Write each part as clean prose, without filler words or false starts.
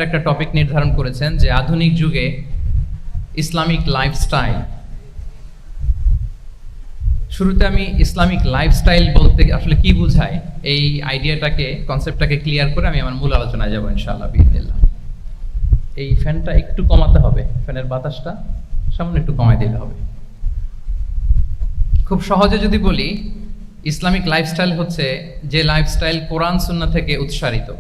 একটা টপিক নির্ধারণ করেছেন যে আধুনিক যুগে ইসলামিক লাইফস্টাইল। শুরুতে আমি ইসলামিক লাইফস্টাইল বলতে আসলে কি বোঝায় এই আইডিয়াটাকে, কনসেপ্টটাকে ক্লিয়ার করে আমি আমার মূল আলোচনায় যাব ইনশাআল্লাহ বিইজনিল্লাহ। এই ফ্যানটা একটু কমাতে হবে, ফ্যানের বাতাসটা সামান্য একটু কমাই দিলে হবে। খুব সহজে যদি বলি, ইসলামিক লাইফস্টাইল হচ্ছে যে লাইফস্টাইল কোরআন সুন্নাহ থেকে উৎসারিত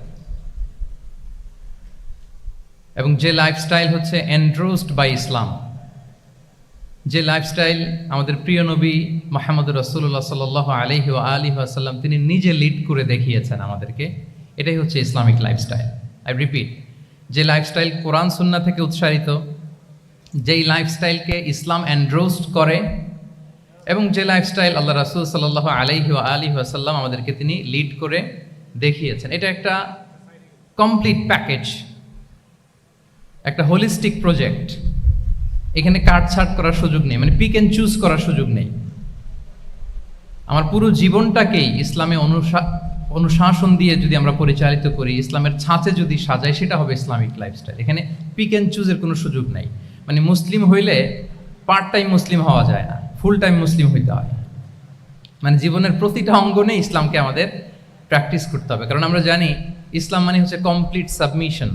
এবং যে লাইফস্টাইল হচ্ছে এন্ড্রোসড বাই ইসলাম, যে লাইফস্টাইল আমাদের প্রিয় নবী মুহাম্মদ রাসূলুল্লাহ সাল্লাল্লাহু আলাইহি ওয়া আলিহি ওয়াসাল্লাম তিনি নিজে লিড করে দেখিয়েছেন আমাদেরকে, এটাই হচ্ছে ইসলামিক লাইফস্টাইল। আই রিপিট, যে লাইফস্টাইল কোরআন সুন্নাহ থেকে উৎসারিত, যেই লাইফস্টাইলকে ইসলাম এন্ড্রোসড করে এবং যে লাইফস্টাইল আল্লাহ রাসূল সাল্লাল্লাহু আলাইহি ওয়া আলিহি ওয়াসাল্লাম আমাদেরকে তিনি লিড করে দেখিয়েছেন, এটা একটা কমপ্লিট প্যাকেজ, একটা হোলিস্টিক প্রজেক্ট। এখানে কাটছাট করার সুযোগ নেই, মানে পিক অ্যান্ড চুজ করার সুযোগ নেই। আমার পুরো জীবনটাকেই ইসলামে অনুশাসন দিয়ে যদি আমরা পরিচালিত করি, ইসলামের ছাঁচে যদি সাজাই, সেটা হবে ইসলামিক লাইফস্টাইল। এখানে পিক অ্যান্ড চুজের কোনো সুযোগ নাই। মানে মুসলিম হইলে পার্ট টাইম মুসলিম হওয়া যায় না, ফুল টাইম মুসলিম হইতে হয়। মানে জীবনের প্রতিটা অঙ্গনে ইসলামকে আমাদের প্র্যাকটিস করতে হবে, কারণ আমরা জানি ইসলাম মানে হচ্ছে complete submission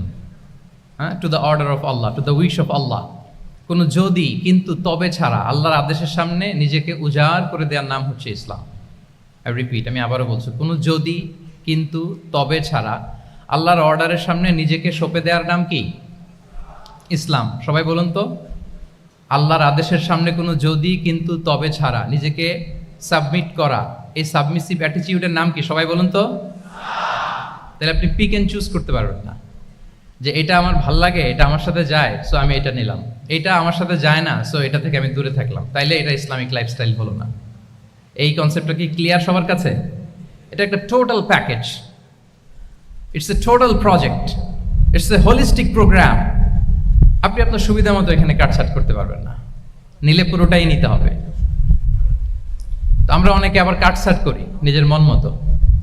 to the order of Allah, to the wish of Allah. কোনো যদি, কিন্তু, তবে ছাড়া আল্লাহর আদেশের সামনে নিজেকে উজাড় করে দেওয়ার নাম হচ্ছে ইসলাম। আই রিপিট, আমি আবারও বলছি, কোনো যদি, কিন্তু, তবে ছাড়া আল্লাহর অর্ডারের সামনে নিজেকে সঁপে দেওয়ার নাম কি? ইসলাম। সবাই বলুন তো, আল্লাহর আদেশের সামনে কোনো যদি, কিন্তু, তবে ছাড়া নিজেকে সাবমিট করা, এই সাবমিসিভ অ্যাটিটিউডের নাম কি? সবাই বলুন তো। তাহলে আপনি পিক অ্যান্ড চুজ করতে পারবেন না যে এটা আমার ভাল লাগে, এটা আমার সাথে যায়, সো আমি এটা নিলাম, এটা আমার সাথে যায় না, সো এটা থেকে আমি দূরে থাকলাম, তাইলে এটা ইসলামিক লাইফস্টাইল হলো না। এই কনসেপ্টটা কি ক্লিয়ার সবার কাছে? এটা একটা total package, it's a total project, it's a holistic program. আপনি আপনার সুবিধা মতো এখানে কাটছাট করতে পারবেন না, নিলে পুরোটাই নিতে হবে। তো আমরা অনেকে আবার কাটছাট করি নিজের মন মতো।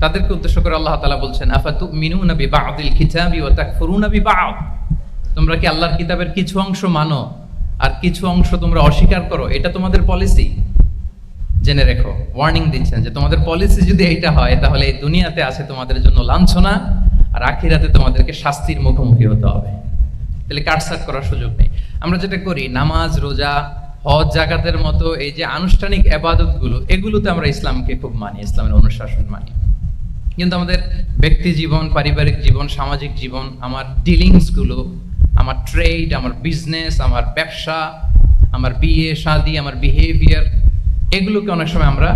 তাদেরকে উদ্দেশ্য করে আল্লাহ তাআলা বলছেন, আফাতুমিনুনা বিবা'দিল কিতাবি ওয়া তাকফুরুনা বিবা'দ। তোমরা কি আল্লাহর কিতাবের কিছু অংশ মানো আর কিছু অংশ তোমরা অস্বীকার করো? এটা তোমাদের পলিসি? জেনে রেখো, ওয়ার্নিং দিচ্ছেন যে তোমাদের পলিসি যদি এইটা হয়, তাহলে এই দুনিয়াতে আছে তোমাদের জন্য লাঞ্ছনা, আর আখিরাতে তোমাদেরকে শাস্তির মুখোমুখি হতে হবে। তাহলে কাটছাট করার সুযোগ নেই। আমরা যেটা করি, নামাজ, রোজা, হজ, যাকাতের মতো এই যে আনুষ্ঠানিক ইবাদতগুলো, এগুলোতে আমরা ইসলামকে খুব মানি, ইসলামের অনুশাসন মানি। কিন্তু আমাদের ব্যক্তি জীবন, পারিবারিক জীবন, সামাজিক জীবন, আমার ডিলিংসগুলো, আমার ট্রেড, আমার বিজনেস, আমার ব্যবসা, আমার বিয়ে শাদী, আমার বিহেভিয়ার, এগুলোকে অনেক সময় আমরা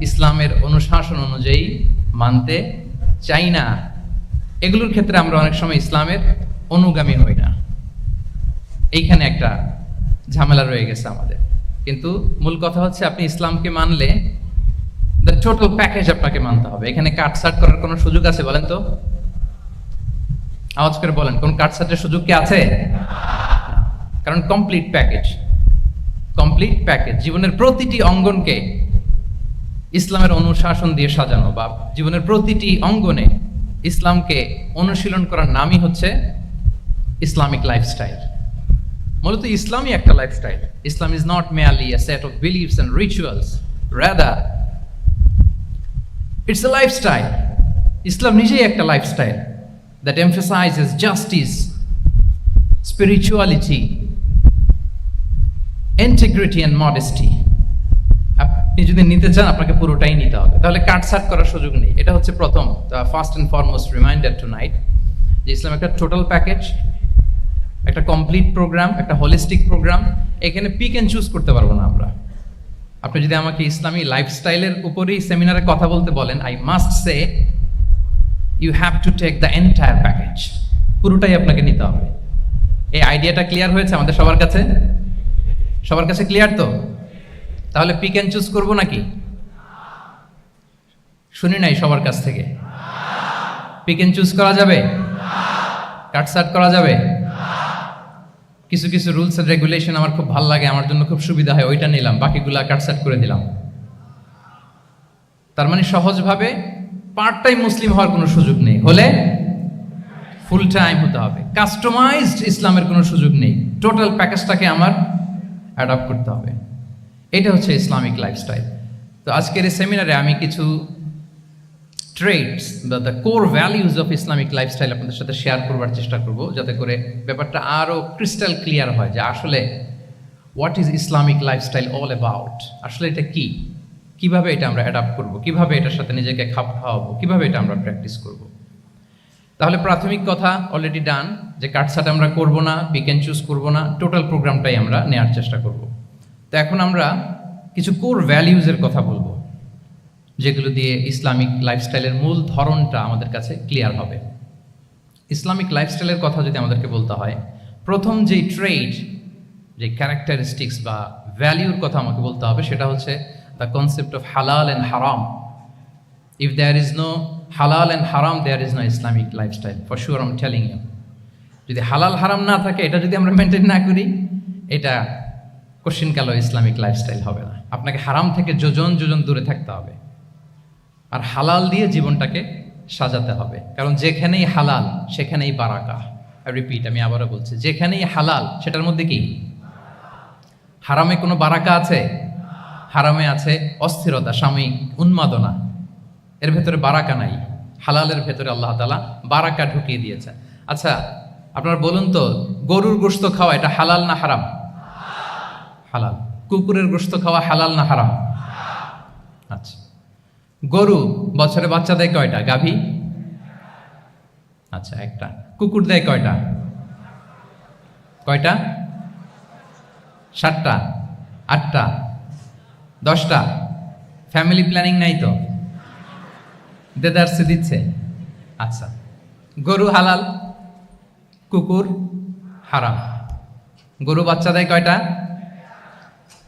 ইসলামের অনুশাসন অনুযায়ী মানতে চাই না। এগুলোর ক্ষেত্রে আমরা অনেক সময় ইসলামের অনুগামী হই না। এইখানে একটা ঝামেলা রয়ে গেছে আমাদের। কিন্তু মূল কথা হচ্ছে, আপনি ইসলামকে মানলে দ্য টোটাল প্যাকেজ আপনাকে মানতে হবে। এখানে কাটছাট করার কোনো সুযোগ আছে বলেন তো? আওয়াজ করে বলেন, কোন কাটছাটের সুযোগ কি আছে? কারণ কমপ্লিট প্যাকেজ, কমপ্লিট প্যাকেজ। জীবনের প্রতিটি অঙ্গনকে ইসলামের অনুশাসন দিয়ে সাজানো, বা জীবনের প্রতিটি অঙ্গনে ইসলামকে অনুশীলন করার নামই হচ্ছে ইসলামিক লাইফস্টাইল। মূলত ইসলামই একটা lifestyle. Islam is not merely a set of beliefs and rituals, rather it's a lifestyle. ইসলাম নিজেই একটা lifestyle that emphasizes justice, spirituality, integrity and modesty. আপনি যদি নিতে চান, আপনাকে পুরোটাই নিতে হবে, তাহলে কাটছাট করার সুযোগ নেই। এটা হচ্ছে প্রথম, first and foremost reminder tonight, যে ইসলাম একটা টোটাল প্যাকেজ, একটা কমপ্লিট প্রোগ্রাম, একটা হোলিস্টিক প্রোগ্রাম। এখানে পিক অ্যান্ড চুজ করতে পারবো না আমরা। আপনি যদি আমাকে ইসলামী লাইফস্টাইলের উপরেই সেমিনারে কথা বলতে বলেন, I must say you have to take the entire package, পুরোটাই আপনাকে নিতে হবে। এই আইডিয়াটা ক্লিয়ার হয়েছে আমাদের সবার কাছে? সবার কাছে ক্লিয়ার তো? তাহলে পিক অ্যান্ড চুজ করবো নাকি? শুনি নাই সবার কাছ থেকে। পিক অ্যান্ড চুজ করা যাবে? কাটছাট করা যাবে? কিছু কিছু রুলস এন্ড রেগুলেশন আমার খুব ভালো লাগে, আমার জন্য খুব সুবিধা হয়, ওইটা নিলাম, বাকিগুলা কাটছাট করে দিলাম। তার মানে সহজভাবে পার্ট টাইম মুসলিম হওয়ার কোনো সুযোগ নেই, হলে ফুল টাইম হতে হবে, কাস্টমাইজড ইসলামের কোনো সুযোগ নেই, টোটাল প্যাকেজটাকে আমার অ্যাডাপ্ট করতে হবে। এটা হচ্ছে ইসলামিক লাইফস্টাইল। তো আজকের এই সেমিনারে আমি কিছু ট্রেটস বা the core values of Islamic lifestyle আপনাদের সাথে শেয়ার করবার চেষ্টা করব, যাতে করে ব্যাপারটা আরও ক্রিস্টাল ক্লিয়ার হয় যে আসলে what is Islamic lifestyle all about, আসলে এটা কি, কিভাবে এটা আমরা অ্যাডাপ্ট করব, কিভাবে এটার সাথে নিজেকে খাপ খাওয়াবো, কিভাবে এটা আমরা প্র্যাকটিস করব। তাহলে প্রাথমিক কথা অলরেডি ডান, যে কাটছাট আমরা করব না, পিক অ্যান্ড চুজ করবো না, টোটাল প্রোগ্রামটাই আমরা নেওয়ার চেষ্টা করব। তো এখন আমরা কিছু কোর ভ্যালিউজের কথা বলবো, যেগুলো দিয়ে ইসলামিক লাইফস্টাইলের মূল ধরনটা আমাদের কাছে ক্লিয়ার হবে। ইসলামিক লাইফস্টাইলের কথা যদি আমাদেরকে বলতে হয়, প্রথম যেই ট্রেট, যে ক্যারেক্টারিস্টিক্স বা ভ্যালিউর কথা আমাকে বলতে হবে, সেটা হচ্ছে the concept of halal and haram. If there is no halal and haram, there is no Islamic lifestyle, for sure I am telling you. যদি হালাল হারাম না থাকে, এটা যদি আমরা মেনটেন না করি, এটা কোশ্চিন কালো ইসলামিক লাইফস্টাইল হবে না। আপনাকে হারাম থেকে যোজন যোজন দূরে থাকতে হবে, আর হালাল দিয়ে জীবনটাকে সাজাতে হবে। কারণ যেখানেই হালাল সেখানেই বারাকা। রিপিট, আমি আবারও বলছি, যেখানেই হালাল সেটার মধ্যে কি হারামে কোনো বারাকা আছে? হারামে আছে অস্থিরতা, সাময়িক উন্মাদনা, এর ভেতরে বারাকা নাই। হালালের ভেতরে আল্লাহ তাআলা বারাকা ঢুকিয়ে দিয়েছে। আচ্ছা, আপনারা বলুন তো, গরুর গোশত খাওয়া এটা হালাল না হারাম? হালাল। কুকুরের গোশত খাওয়া হালাল না হারাম? আচ্ছা, গরু বছরে বাচ্চা দেয় কয়টা? গাভী? আচ্ছা, একটা। কুকুর দেয় কয়টা? কয়টা? 7টা, 8টা, 10টা? ফ্যামিলি প্ল্যানিং নাই তো? দেদারসে দিচ্ছে। আচ্ছা, গরু হালাল, কুকুর হারাম। গরু বাচ্চা দেয় কয়টা?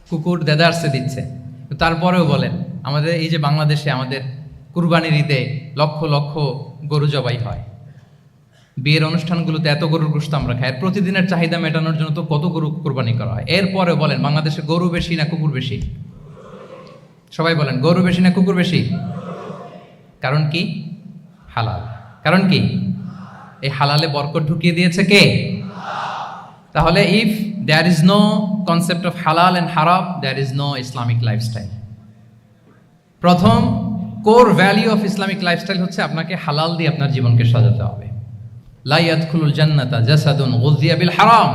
কুকুর দেদারসে দিচ্ছে। তারপরেও বলেন, আমাদের এই যে বাংলাদেশে আমাদের কুরবানির ঈদে লক্ষ লক্ষ গরু জবাই হয়, বিয়ের অনুষ্ঠানগুলোতে এত গরুর গোশত আমরা খাই, প্রতিদিনের চাহিদা মেটানোর জন্য তো কত গরু কুরবানি করা হয়। এরপরেও বলেন, বাংলাদেশে গরু বেশি না কুকুর বেশি? সবাই বলেন, গরু বেশি না কুকুর বেশি? কারণ কি? হালাল। কারণ কি? এই হালালে বরকত ঢুকিয়ে দিয়েছে কে? তাহলে if there is no concept of halal and haram, there is no Islamic lifestyle. প্রথম core value of Islamic lifestyle হচ্ছে আপনাকে হালাল দিয়ে আপনার জীবনকে সাজাতে হবে। লা ইয়াদখুলুল জান্নাতা জাসাদুন গুযিয়া বিল হারাম।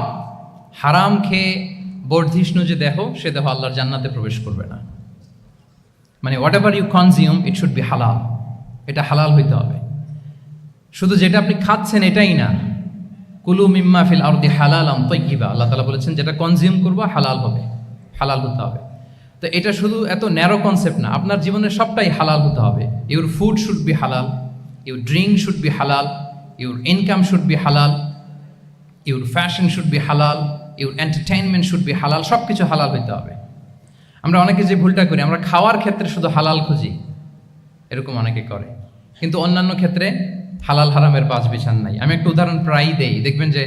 হারাম খেয়ে বর্ধিষ্ণু যে দেহ, সে দেহ আল্লাহর জান্নাতে প্রবেশ করবে না। মানে whatever you consume, it should be halal. এটা হালাল হইতে হবে। শুধু যেটা আপনি খাচ্ছেন এটাই না, কুলু মিম্মা ফিল আরদি হালালাম তাইয়্যিবা, আল্লাহ তাআলা বলেছেন যেটা কনজিউম করবো হালাল হবে, হালাল হতে হবে। তো এটা শুধু এত ন্যারো কনসেপ্ট না, আপনার জীবনের সবটাই হালাল হতে হবে। ইউর ফুড শুড বি হালাল, ইউর ড্রিঙ্ক শুড বি হালাল, ইউর ইনকাম শুড বি হালাল, ইউর ফ্যাশন শুড বি হালাল, ইউর এন্টারটেইনমেন্ট শুড বি হালাল। সব কিছু হালাল হইতে হবে। আমরা অনেকে যে ভুলটা করি, আমরা খাওয়ার ক্ষেত্রে শুধু হালাল খুঁজি, এরকম অনেকে করে, কিন্তু অন্যান্য ক্ষেত্রে হালাল হারামের বাজ বিছান নাই। আমি একটা উদাহরণ প্রায়ই দেই, দেখবেন যে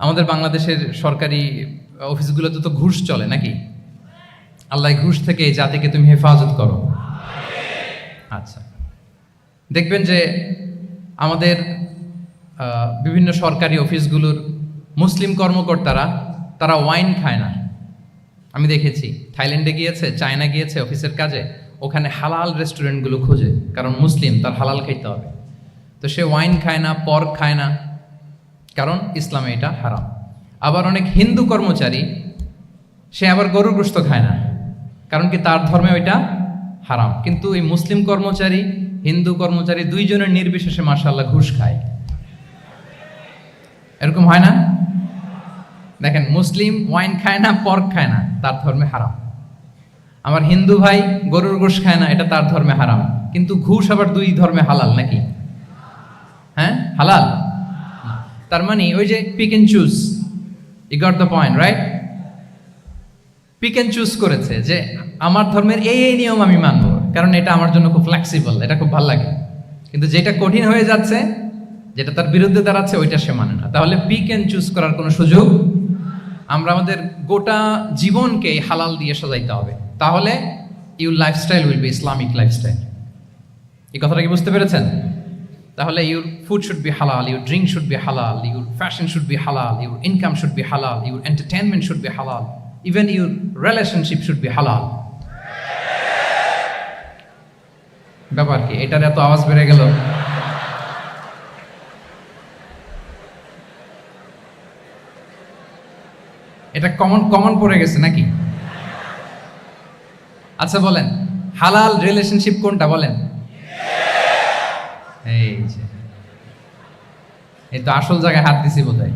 আমাদের বাংলাদেশের সরকারি অফিসগুলোতে তো ঘুষ চলে নাকি? আল্লাহ ঘুষ থেকে এই জাতিকে তুমি হেফাজত করো। আচ্ছা, দেখবেন যে আমাদের বিভিন্ন সরকারি অফিসগুলোর মুসলিম কর্মকর্তারা, তারা ওয়াইন খায় না। আমি দেখেছি, থাইল্যান্ডে গিয়েছে, চায়না গিয়েছে অফিসের কাজে, ওখানে হালাল রেস্টুরেন্টগুলো খোঁজে, কারণ মুসলিম, তার হালাল খাইতে হবে। তো সে ওয়াইন খায় না, পর্ক খায় না, কারণ ইসলামে এটা হারাম। আবার অনেক হিন্দু কর্মচারী, সে আবার গরুর গোশত খায় না, কারণ কি তার ধর্মে ওইটা হারাম। কিন্তু এই মুসলিম কর্মচারী, হিন্দু কর্মচারী দুইজনের নির্বিশেষে মাশাআল্লাহ ঘুষ খায়। এরকম হয় না? দেখেন, মুসলিম ওয়াইন খায় না, পর্ক খায় না, তার ধর্মে হারাম। আমার হিন্দু ভাই গরুর গোশ খায় না, এটা তার ধর্মে হারাম। কিন্তু ঘুষ আবার দুই ধর্মে হালাল নাকি? হ্যাঁ, হালাল। তার মানে ওই যে pick and choose, you got the point, right? Pick and choose করেছে যে আমার ধর্মের এই এই নিয়ম আমি মানব, কারণ এটা আমার জন্য খুব ফ্লেক্সিবল, এটা খুব ভালো লাগে। কিন্তু যেটা কঠিন হয়ে যাচ্ছে, যেটা তার বিরুদ্ধে দাঁড়াচ্ছে, ওইটা সে মানে না। তাহলে পিক এন্ড চুজ করার কোনো সুযোগ। আমরা আমাদের গোটা জীবনকে হালাল দিয়ে সাজাইতে হবে, তাহলে your lifestyle will be Islamic lifestyle. এই কথাটা কি বুঝতে পেরেছেন? তাহলে ইউর ফুড শুড বি হালাল, ইউর ড্রিঙ্ক শুড বি হালাল, ইউর ফ্যাশন শুড বি হালাল, ইউর ইনকাম শুড বি হালাল, ইউর এন্টারটেনমেন্ট শুড বি হালাল, even your relationship should be হালাল। ব্যাপার কি? এটার এত আওয়াজ বেড়ে গেল। এটা কমন পড়ে গেছে নাকি? আচ্ছা বলেন, হালাল রিলেশনশিপ কোনটা বলেন? এই তো আসল জায়গায় হাত দিছি বোধহয়।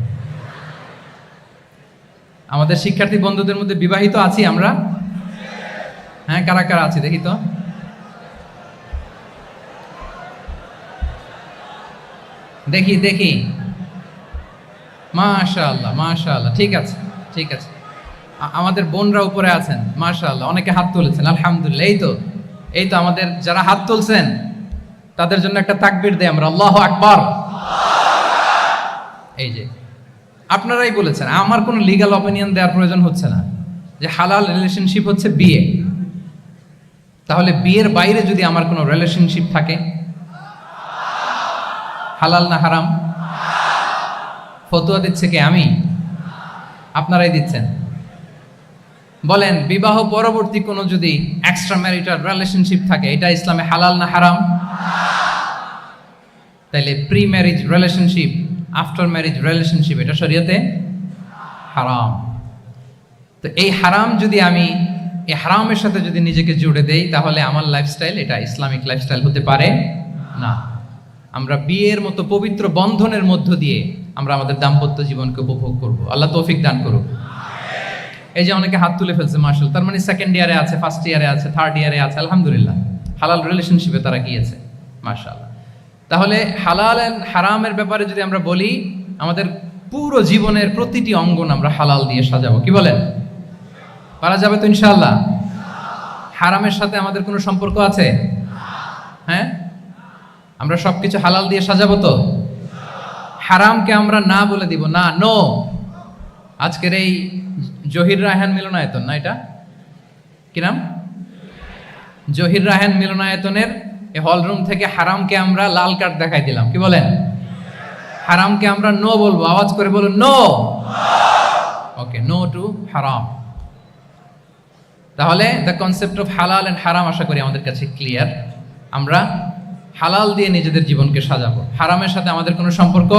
আমাদের শিক্ষার্থী বন্ধুদের মধ্যে বিবাহিত আছি আমরা? হ্যাঁ, কারা কারা আছি দেখি তো। দেখি মাশাআল্লাহ মাশাআল্লাহ, ঠিক আছে ঠিক আছে। আমাদের বোনরা উপরে আছেন মাশাআল্লাহ, অনেকে হাত তুলেছেন আলহামদুলিল্লাহ। এই তো আমাদের যারা হাত তুলছেন তাদের জন্য একটা তাকবীর দেই আমরা, আল্লাহু আকবার। এই যে আপনারাই বলেছেন, আমার কোনো লিগ্যাল অপিনিয়ন দেওয়ার প্রয়োজন হচ্ছে না, যে হালাল রিলেশনশিপ হচ্ছে বিয়ে। তাহলে বিয়ের বাইরে যদি আমার কোনো রিলেশনশিপ থাকে, হালাল না হারাম? ফতোয়া দিচ্ছে কে? আমি? আপনারাই দিচ্ছেন। বলেন, বিবাহ পরবর্তী কোনো যদি এক্সট্রা ম্যারিটাল রিলেশনশিপ থাকে, এটা ইসলামে হালাল না হারাম? তাইলে pre marriage relationship, after marriage relationship, এটা শরীয়তে হারাম। তো এই হারাম যদি আমি এই হারামের সাথে যদি নিজেকে জুড়ে দেই, তাহলে আমার লাইফস্টাইল এটা ইসলামিক লাইফস্টাইল হতে পারে না। আমরা বিয়ের মতো পবিত্র বন্ধনের মধ্য দিয়ে আমরা আমাদের দাম্পত্য জীবনকে উপভোগ করব। আল্লাহ তৌফিক দান করুক। এই যে অনেকে হাত তুলে ফেলছে মাশাআল্লাহ, তার মানে সেকেন্ড ইয়ারে আছে, ফার্স্ট ইয়ারে আছে, থার্ড ইয়ারে আছে, আলহামদুলিল্লাহ হালাল রিলেশনশিপে তারা গিয়েছে মাশাআল্লাহ। তাহলে হালাল এন্ড হারামের ব্যাপারে যদি আমরা বলি, আমাদের পুরো জীবনের প্রতিটি অঙ্গন আমরা হালাল দিয়ে সাজাবো। কি বলেন? পারা যাবে তো ইনশাআল্লাহ? হারামের সাথে আমাদের কোনো সম্পর্ক আছে? হ্যাঁ, আমরা সবকিছু হালাল দিয়ে সাজাবো তো? হারামকে আমরা না বলে দিব না, নো। আজকের এই জহির রায়হান মিলনায়তন না, এটা কি নাম? জহির রায়হান মিলনায়তনের এই হলরুম থেকে হারামকে আমরা লাল কার্ড দেখাই দিলাম। কি বলেন? হারামকে আমরা নো বলবো, আওয়াজ করে বলুন নো। ওকে, নো টু হারাম। তাহলে দ্য কনসেপ্ট অফ হালাল এন্ড হারাম আশা করি আমাদের কাছে ক্লিয়ার। আমরা হালাল দিয়ে নিজেদের জীবনকে সাজাবো, হারামের সাথে আমাদের কোনো সম্পর্ক